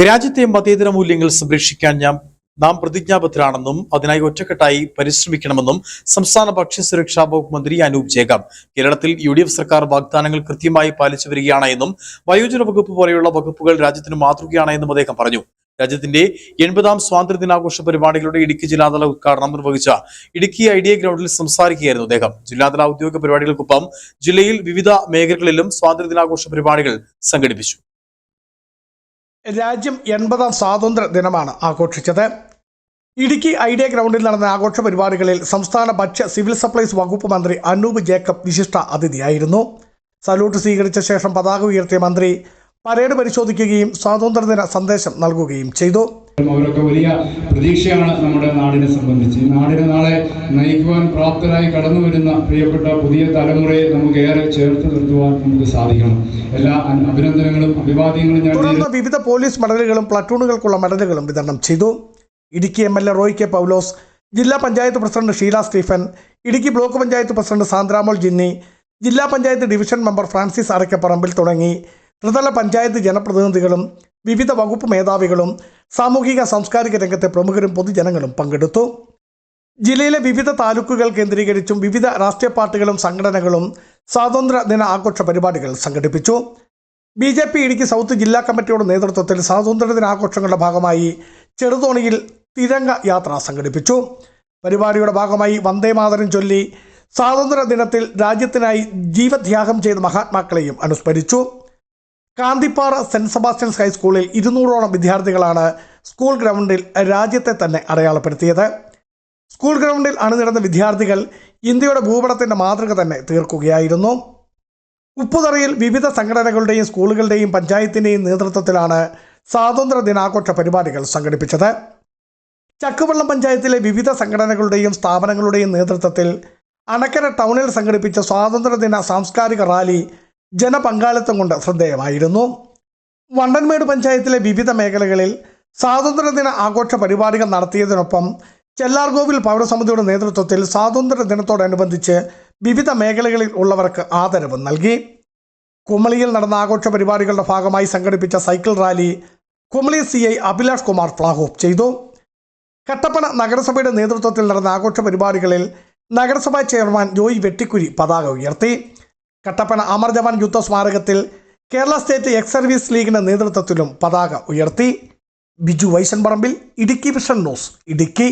രാജ്യത്തെ മതേതര മൂല്യങ്ങൾ സംരക്ഷിക്കാൻ നാം പ്രതിജ്ഞാബദ്ധരാണെന്നും അതിനായി ഒറ്റക്കെട്ടായി പരിശ്രമിക്കണമെന്നും സംസ്ഥാന ഭക്ഷ്യസുരക്ഷാ വകുപ്പ് മന്ത്രി അനൂപ് ജേക്കബ് കേരളത്തിൽ UDF സർക്കാർ വാഗ്ദാനങ്ങൾ കൃത്യമായി പാലിച്ചു വരികയാണ് എന്നും വയോജന വകുപ്പ് പോലെയുള്ള വകുപ്പുകൾ രാജ്യത്തിന് മാതൃകയാണ് എന്നും അദ്ദേഹം പറഞ്ഞു. രാജ്യത്തിന്റെ 80ാം സ്വാതന്ത്ര്യദിനാഘോഷ പരിപാടികളുടെ ഇടുക്കി ജില്ലാതല ഉദ്ഘാടനം നിർവഹിച്ച ഇടുക്കി ഐഡിയ ഗ്രൗണ്ടിൽ സംസാരിക്കുകയായിരുന്നു അദ്ദേഹം. ജില്ലാതല ഔദ്യോഗിക പരിപാടികൾക്കൊപ്പം ജില്ലയിൽ വിവിധ മേഖലകളിലും സ്വാതന്ത്ര്യദിനാഘോഷ പരിപാടികൾ സംഘടിപ്പിച്ചു. രാജ്യം 80ാം സ്വാതന്ത്ര്യ ദിനമാണ് ആഘോഷിച്ചത്. ഇടുക്കി ഐഡിയ ഗ്രൗണ്ടിൽ നടന്ന ആഘോഷ പരിപാടികളിൽ സംസ്ഥാന ഭക്ഷ്യ സിവിൽ സപ്ലൈസ് വകുപ്പ് മന്ത്രി അനൂപ് ജേക്കബ് വിശിഷ്ട അതിഥിയായിരുന്നു. സല്യൂട്ട് സ്വീകരിച്ച ശേഷം പതാക ഉയർത്തിയ മന്ത്രി പരേഡ് പരിശോധിക്കുകയും സ്വാതന്ത്ര്യദിന സന്ദേശം നൽകുകയും ചെയ്തു. അവരൊക്കെ വലിയ പ്രതീക്ഷയാണ് നമ്മുടെ നാടിനെ സംബന്ധിച്ച്. നാടിനെ നാളെ നയിക്കുവാൻ പ്രാപ്തരായി കടന്നു വരുന്ന പ്രിയപ്പെട്ട പുതിയ തലമുറയെ നമുക്ക് ഏറെ ചേർത്ത് നിർത്തുവാൻ നമുക്ക് സാധിക്കണം. എല്ലാ അഭിനന്ദനങ്ങളും അഭിവാദ്യങ്ങളും തുടർന്ന് വിവിധ പോലീസ് മെഡലുകളും പ്ലറ്റൂണുകൾക്കുള്ള മെഡലുകളും വിതരണം ചെയ്തു. ഇടുക്കി MLA റോയ് കെ പൗലോസ്, ജില്ലാ panchayat president Sheela Stephen, Idukki block panchayat president Sandramol Jinny, ജില്ലാ പഞ്ചായത്ത് ഡിവിഷൻ മെമ്പർ ഫ്രാൻസിസ് അരക്കപ്പറമ്പിൽ തുടങ്ങി ത്രിതല പഞ്ചായത്ത് ജനപ്രതിനിധികളും വിവിധ വകുപ്പ് മേധാവികളും സാമൂഹിക സാംസ്കാരിക രംഗത്തെ പ്രമുഖരും പൊതുജനങ്ങളും പങ്കെടുത്തു. ജില്ലയിലെ വിവിധ താലൂക്കുകൾ കേന്ദ്രീകരിച്ചും വിവിധ രാഷ്ട്രീയ പാർട്ടികളും സംഘടനകളും സ്വാതന്ത്ര്യ ദിന ആഘോഷ പരിപാടികൾ സംഘടിപ്പിച്ചു. BJP ഇടുക്കി സൗത്ത് ജില്ലാ കമ്മിറ്റിയുടെ നേതൃത്വത്തിൽ സ്വാതന്ത്ര്യ ദിനാഘോഷങ്ങളുടെ ഭാഗമായി ചെറുതോണിയിൽ തിരംഗ യാത്ര സംഘടിപ്പിച്ചു. പരിപാടിയുടെ ഭാഗമായി വന്ദേമാതരം ചൊല്ലി സ്വാതന്ത്ര്യ ദിനത്തിൽ രാജ്യത്തിനായി ജീവത്യാഗം ചെയ്ത മഹാത്മാക്കളെയും അനുസ്മരിച്ചു. കാന്തിപ്പാറ സെന്റ് സെബാസ്റ്റ്യൻസ് ഹൈസ്കൂളിൽ 200ഓളം വിദ്യാർത്ഥികളാണ് സ്കൂൾ ഗ്രൗണ്ടിൽ രാജ്യത്തെ തന്നെ അടയാളപ്പെടുത്തിയത്. സ്കൂൾ ഗ്രൗണ്ടിൽ അണിനിരന്ന വിദ്യാർത്ഥികൾ ഇന്ത്യയുടെ ഭൂപടത്തിന്റെ മാതൃക തന്നെ തീർക്കുകയായിരുന്നു. ഉപ്പുതറയിൽ വിവിധ സംഘടനകളുടെയും സ്കൂളുകളുടെയും പഞ്ചായത്തിന്റെയും നേതൃത്വത്തിലാണ് സ്വാതന്ത്ര്യ ദിനാഘോഷ പരിപാടികൾ സംഘടിപ്പിച്ചത്. ചക്കുവള്ളം പഞ്ചായത്തിലെ വിവിധ സംഘടനകളുടെയും സ്ഥാപനങ്ങളുടെയും നേതൃത്വത്തിൽ അണക്കര ടൗണിൽ സംഘടിപ്പിച്ച സ്വാതന്ത്ര്യദിന സാംസ്കാരിക റാലി ജനപങ്കാളിത്തം കൊണ്ട് ശ്രദ്ധേയമായിരുന്നു. വണ്ടൻമേട് പഞ്ചായത്തിലെ വിവിധ മേഖലകളിൽ സ്വാതന്ത്ര്യദിന ആഘോഷ പരിപാടികൾ നടത്തിയതിനൊപ്പം ചെല്ലാർകോവിൽ പൗരസമിതിയുടെ നേതൃത്വത്തിൽ സ്വാതന്ത്ര്യ ദിനത്തോടനുബന്ധിച്ച് വിവിധ മേഖലകളിൽ ഉള്ളവർക്ക് ആദരവ് നൽകി. കുമളിയിൽ നടന്ന ആഘോഷ പരിപാടികളുടെ ഭാഗമായി സംഘടിപ്പിച്ച cycle rally Kumily CI Abhilash Kumar flag off ചെയ്തു. കട്ടപ്പന നഗരസഭയുടെ നേതൃത്വത്തിൽ നടന്ന ആഘോഷ പരിപാടികളിൽ നഗരസഭാ ചെയർമാൻ ജോയി വെട്ടിക്കുരി പതാക ഉയർത്തി. കട്ടപ്പന അമർ ജവാൻ യുദ്ധ സ്മാരകത്തിൽ കേരള സ്റ്റേറ്റ് എക്സ് സർവീസ് ലീഗിന്റെ നേതൃത്വത്തിലും പതാക ഉയർത്തി. Biju Vaishanparambil, Idukki vision news, Idukki.